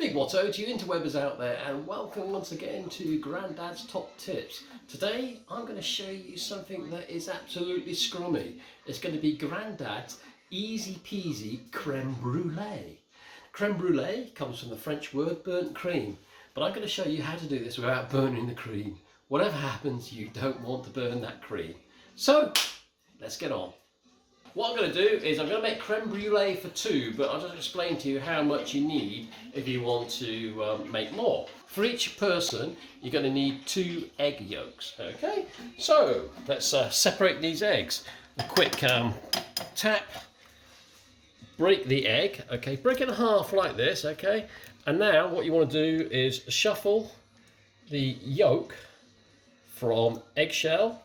Big Watto to you interwebers out there, and welcome once again to Grandad's Top Tips. Today I'm going to show you something that is absolutely scrummy. It's going to be Grandad's easy peasy creme brulee. Creme brulee comes from the French word burnt cream, but I'm going to show you how to do this without burning the cream. Whatever happens, you don't want to burn that cream. So let's get on. What I'm going to do is I'm going to make creme brulee for two, but I'll just explain to you how much you need if you want to make more. For each person, you're going to need 2 egg yolks. Okay, so let's separate these eggs. A quick tap, break the egg. Okay, break it in half like this. Okay, and now what you want to do is shuffle the yolk from eggshell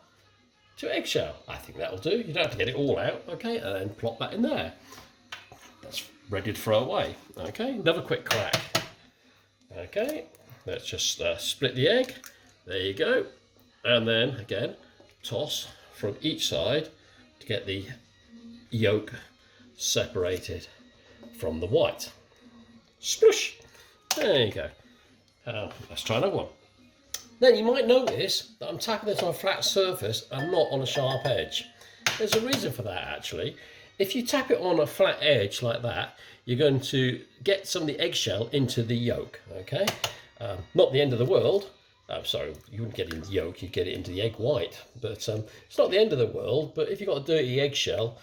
to eggshell. I think that'll do. You don't have to get it all out, okay? And then plop that in there. That's ready to throw away. Okay, another quick crack. Okay, let's just split the egg. There you go. And then again, toss from each side to get the yolk separated from the white. Splush. There you go. Let's try another one. Then you might notice that I'm tapping this on a flat surface and not on a sharp edge. There's a reason for that actually. If you tap it on a flat edge like that, you're going to get some of the eggshell into the yolk, okay? Not the end of the world. Sorry, you wouldn't get it into the yolk, you'd get it into the egg white. But it's not the end of the world, but if you've got a dirty eggshell,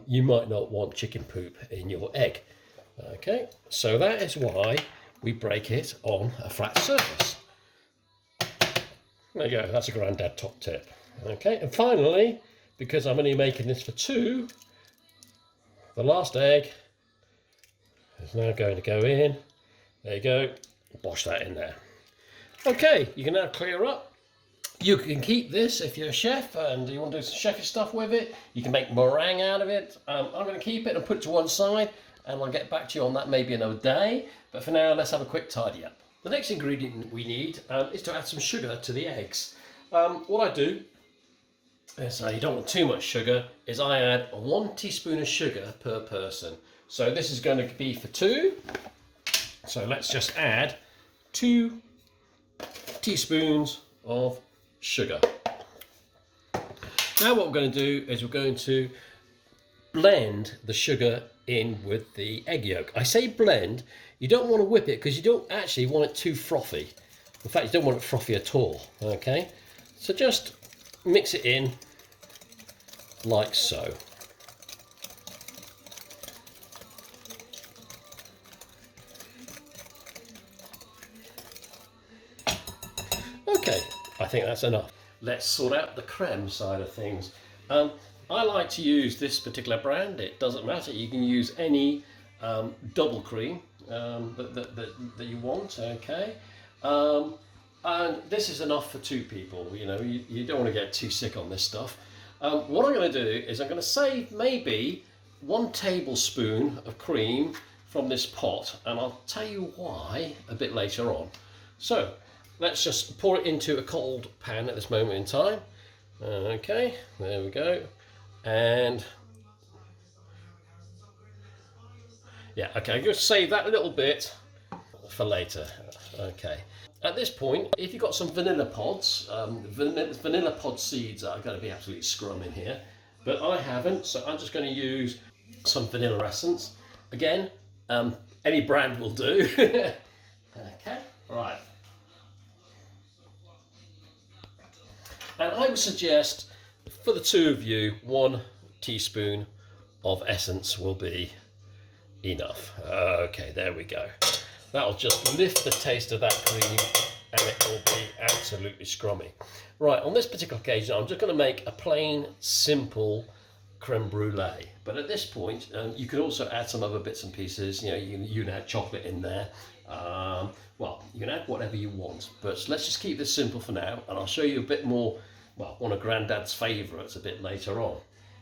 you might not want chicken poop in your egg. Okay, so that is why we break it on a flat surface. There you go, that's a Grandad top tip. Okay, and finally, because I'm only making this for 2, the last egg is now going to go in. There you go, wash that in there. Okay, you can now clear up. You can keep this if you're a chef and you want to do some chefy stuff with it. You can make meringue out of it. I'm going to keep it and put it to one side, and I'll get back to you on that maybe another day. But for now, let's have a quick tidy up. The next ingredient we need is to add some sugar to the eggs. What I do is, you don't want too much sugar, is I add 1 teaspoon of sugar per person. So this is going to be for 2. So let's just add 2 teaspoons of sugar. Now what we're going to do is we're going to blend the sugar in with the egg yolk. I say blend, you don't want to whip it because you don't actually want it too frothy. In fact, you don't want it frothy at all, okay? So just mix it in like so. Okay, I think that's enough. Let's sort out the creme side of things. I like to use this particular brand. It doesn't matter, you can use any double cream that you want, okay? And this is enough for 2 people, you know, you don't want to get too sick on this stuff. What I'm going to do is I'm going to save maybe 1 tablespoon of cream from this pot, and I'll tell you why a bit later on. So let's just pour it into a cold pan at this moment in time. Okay, there we go. And yeah, okay, I'm going to save that little bit for later. Okay, at this point, if you've got some vanilla pods, vanilla pod seeds are going to be absolutely scrum in here, but I haven't, so I'm just going to use some vanilla essence. Again, any brand will do. Okay, right. And I would suggest for the 2 of you, 1 teaspoon of essence will be enough. Okay, there we go. That'll just lift the taste of that cream and it will be absolutely scrummy. Right, on this particular occasion, I'm just going to make a plain, simple creme brulee. But at this point, you can also add some other bits and pieces. You know, you can add chocolate in there. Well, you can add whatever you want. But let's just keep this simple for now, and I'll show you a bit more, well, one of Grandad's favourites a bit later on,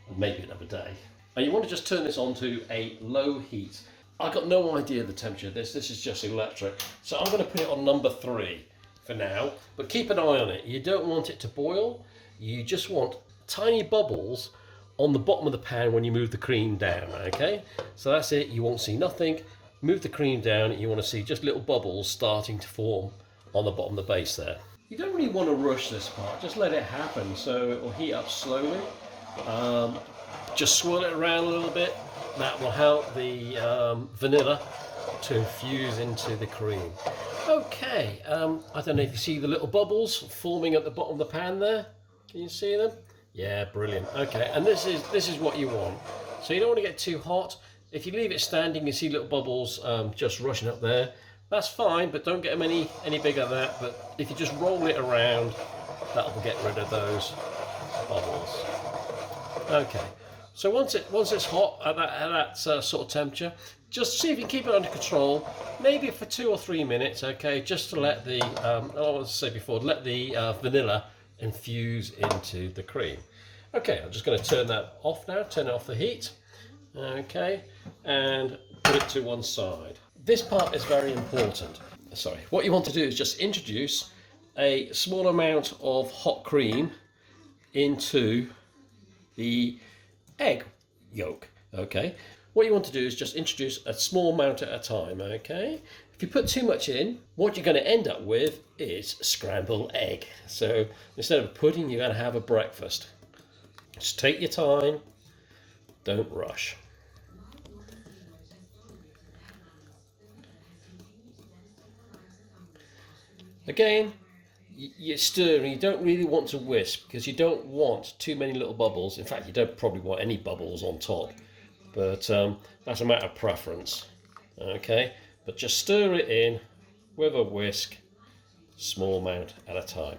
and maybe another day. And you want to just turn this on to a low heat. I've got no idea the temperature of this. This is just electric. So I'm going to put it on number 3 for now, but keep an eye on it. You don't want it to boil. You just want tiny bubbles on the bottom of the pan when you move the cream down, okay? So that's it. You won't see nothing move the cream down, you want to see just little bubbles starting to form on the bottom of the base there. You don't really want to rush this part, just let it happen so it will heat up slowly. Just swirl it around a little bit. That will help the vanilla to infuse into the cream. Okay, I don't know if you see the little bubbles forming at the bottom of the pan there. Can you see them? Yeah, brilliant. Okay, and this is what you want. So you don't want to get too hot. If you leave it standing, you see little bubbles just rushing up there. That's fine, but don't get them any bigger than that. But if you just roll it around, that will get rid of those bubbles. Okay, so once it's hot at that sort of temperature, just see if you can keep it under control, maybe for 2 or 3 minutes, okay, just to let the, I want to say before, let the vanilla infuse into the cream. Okay, I'm just going to turn that off now, turn it off the heat, okay, and put it to one side. This part is very important. Sorry, what you want to do is just introduce a small amount of hot cream into the egg yolk, okay. What you want to do is just introduce a small amount at a time, okay? If you put too much in, what you're going to end up with is scrambled egg. So instead of a pudding, you're going to have a breakfast. Just take your time, don't rush. Again, you're stirring, you don't really want to whisk because you don't want too many little bubbles. In fact, you don't probably want any bubbles on top. But that's a matter of preference, okay? But just stir it in with a whisk, small amount at a time.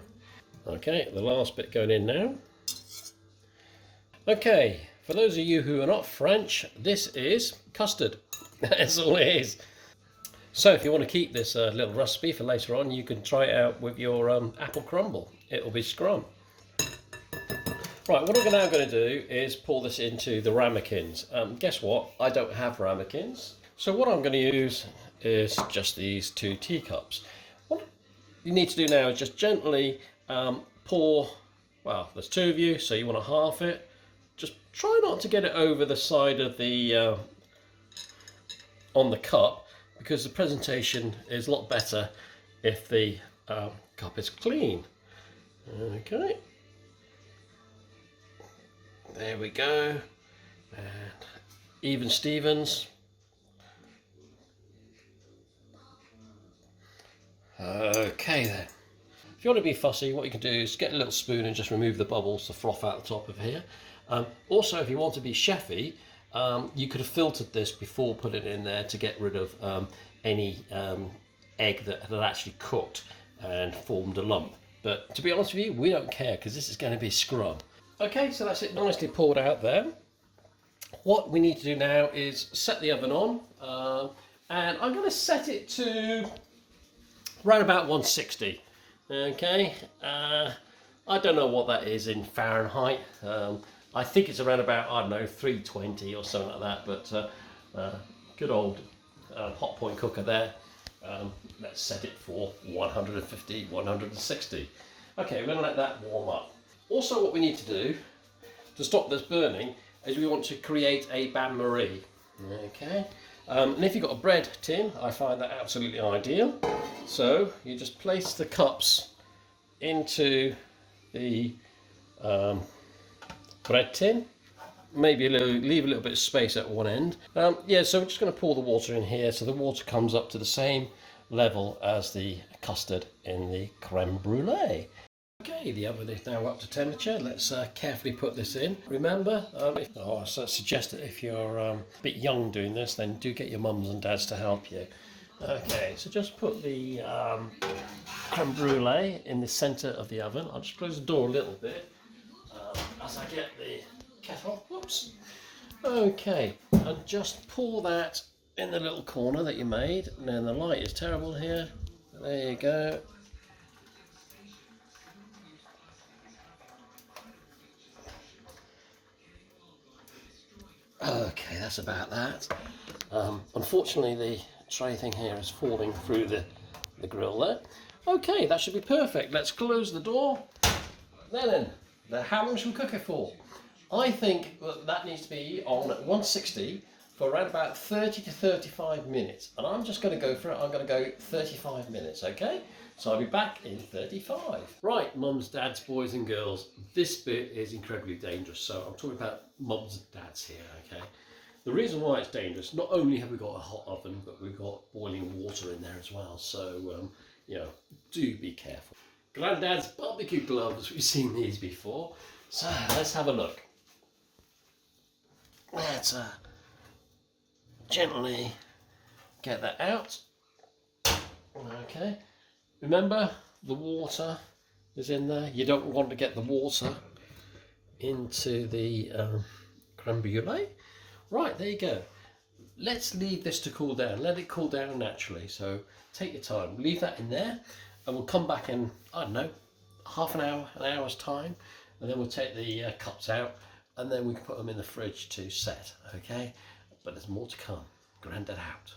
Okay, the last bit going in now. Okay, for those of you who are not French, this is custard. That's all it is. So if you want to keep this little recipe for later on, you can try it out with your apple crumble. It'll be scrum. Right, what I'm now going to do is pour this into the ramekins. Guess what? I don't have ramekins. So what I'm going to use is just these 2 teacups. What you need to do now is just gently pour, well, there's 2 of you, so you want to half it. Just try not to get it over the side of the, on the cup, because the presentation is a lot better if the cup is clean. Okay. There we go, and even Stevens. Okay then. If you want to be fussy, what you can do is get a little spoon and just remove the bubbles, the froth out the top of here. Also, if you want to be chefy, you could have filtered this before putting it in there to get rid of any egg that had actually cooked and formed a lump. But to be honest with you, we don't care because this is going to be scrum. Okay, so that's it nicely poured out there. What we need to do now is set the oven on, and I'm going to set it to around about 160. Okay, I don't know what that is in Fahrenheit. I think it's around about, I don't know, 320 or something like that, but good old hot point cooker there. Let's set it for 150, 160. Okay, we're going to let that warm up. Also, what we need to do to stop this burning is we want to create a bain-marie. Okay, and if you've got a bread tin, I find that absolutely ideal. So you just place the cups into the bread tin, maybe leave a little bit of space at one end. Yeah, so we're just going to pour the water in here so the water comes up to the same level as the custard in the creme brulee. Okay, the oven is now up to temperature. Let's carefully put this in. Remember, I suggest that if you're a bit young doing this, then do get your mums and dads to help you. Okay, so just put the creme brulee in the centre of the oven. I'll just close the door a little bit as I get the kettle. Whoops. Okay, and just pour that in the little corner that you made. Now the light is terrible here. There you go. Okay, that's about that. Unfortunately, the tray thing here is falling through the grill there. Okay, that should be perfect. Let's close the door. Then, how long should we cook it for? I think that needs to be on 160 for around about 30 to 35 minutes. And I'm just going to go for it. I'm going to go 35 minutes, okay? So I'll be back in 35. Right, mums, dads, boys and girls, this bit is incredibly dangerous. So I'm talking about mums and dads here, okay? The reason why it's dangerous, not only have we got a hot oven, but we've got boiling water in there as well. So, you know, do be careful. Grandad's barbecue gloves, we've seen these before. So let's have a look. Let's gently get that out. Okay. Remember, the water is in there. You don't want to get the water into the creme brulee. Right, there you go. Let's leave this to cool down. Let it cool down naturally. So take your time. Leave that in there, and we'll come back in, I don't know, half an hour, an hour's time, and then we'll take the cups out, and then we can put them in the fridge to set. Okay, but there's more to come. Grandad out.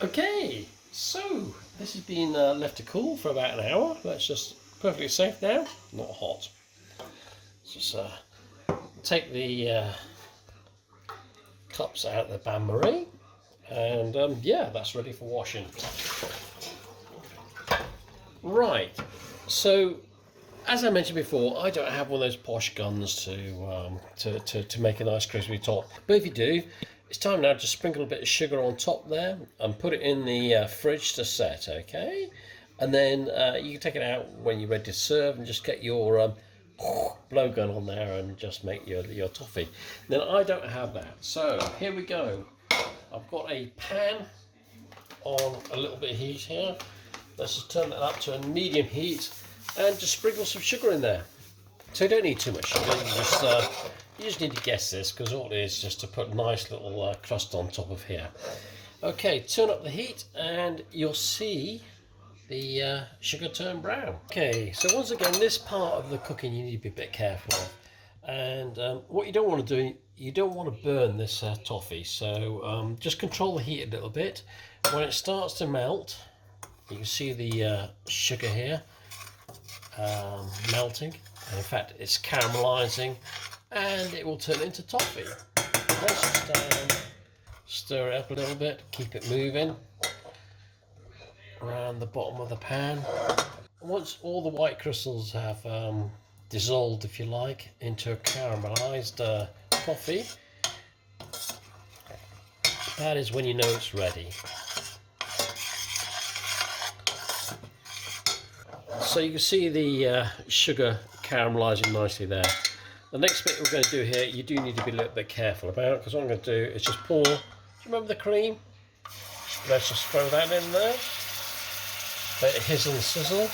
Okay, so this has been left to cool for about an hour. That's just perfectly safe now. Not hot. Just take the cups out of the bain-marie, and yeah, that's ready for washing. Right, so as I mentioned before, I don't have one of those posh guns to make a nice crispy top, but if you do, it's time now to sprinkle a bit of sugar on top there and put it in the fridge to set, okay? And then you can take it out when you're ready to serve and just get your blowgun on there and just make your toffee. Then I don't have that, so here we go. I've got a pan on a little bit of heat here. Let's just turn that up to a medium heat and just sprinkle some sugar in there. So you don't need too much sugar, you just need to guess this, because all it is just to put a nice little crust on top of here. Okay, turn up the heat and you'll see the sugar turn brown. Okay, so once again, this part of the cooking you need to be a bit careful of. And what you don't want to do, you don't want to burn this toffee. So just control the heat a little bit. When it starts to melt, you can see the sugar here melting. And in fact, it's caramelizing, and it will turn into toffee. Let's just stir it up a little bit, keep it moving around the bottom of the pan. Once all the white crystals have dissolved, if you like, into a caramelized toffee, that is when you know it's ready. So you can see the sugar caramelizing nicely there. The next bit we're going to do here, you do need to be a little bit careful about, because what I'm going to do is just pour. Do you remember the cream? Let's just throw that in there. Let it hizzle and sizzle.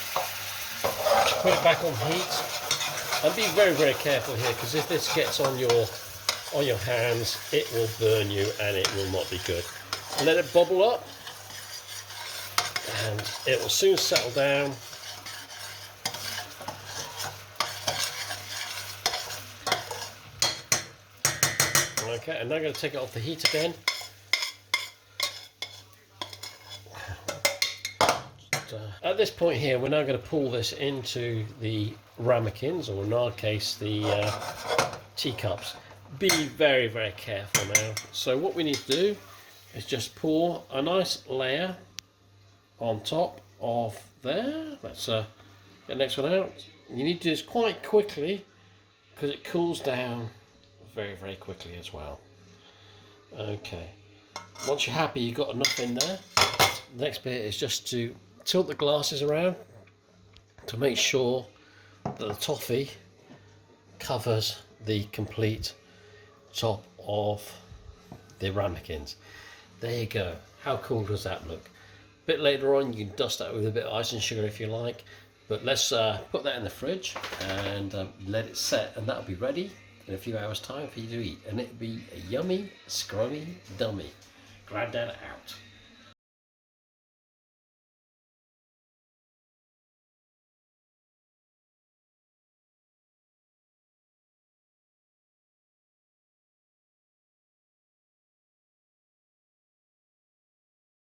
Put it back on heat, and be very, very careful here, because if this gets on your hands, it will burn you and it will not be good. Let it bubble up, and it will soon settle down. Okay, and now I'm going to take it off the heat again. At this point here, we're now going to pull this into the ramekins, or in our case, the teacups. Be very, very careful now. So what we need to do is just pour a nice layer on top of there. Let's get the next one out. You need to do this quite quickly, because it cools down very, very quickly as well. Okay, once you're happy you've got enough in there, the next bit is just to tilt the glasses around to make sure that the toffee covers the complete top of the ramekins. There you go. How cool does that look? A bit later on you can dust that with a bit of icing sugar if you like, but let's put that in the fridge and let it set, and that'll be ready in a few hours time for you to eat, and it'll be a yummy, scrummy, dummy. Grandad out.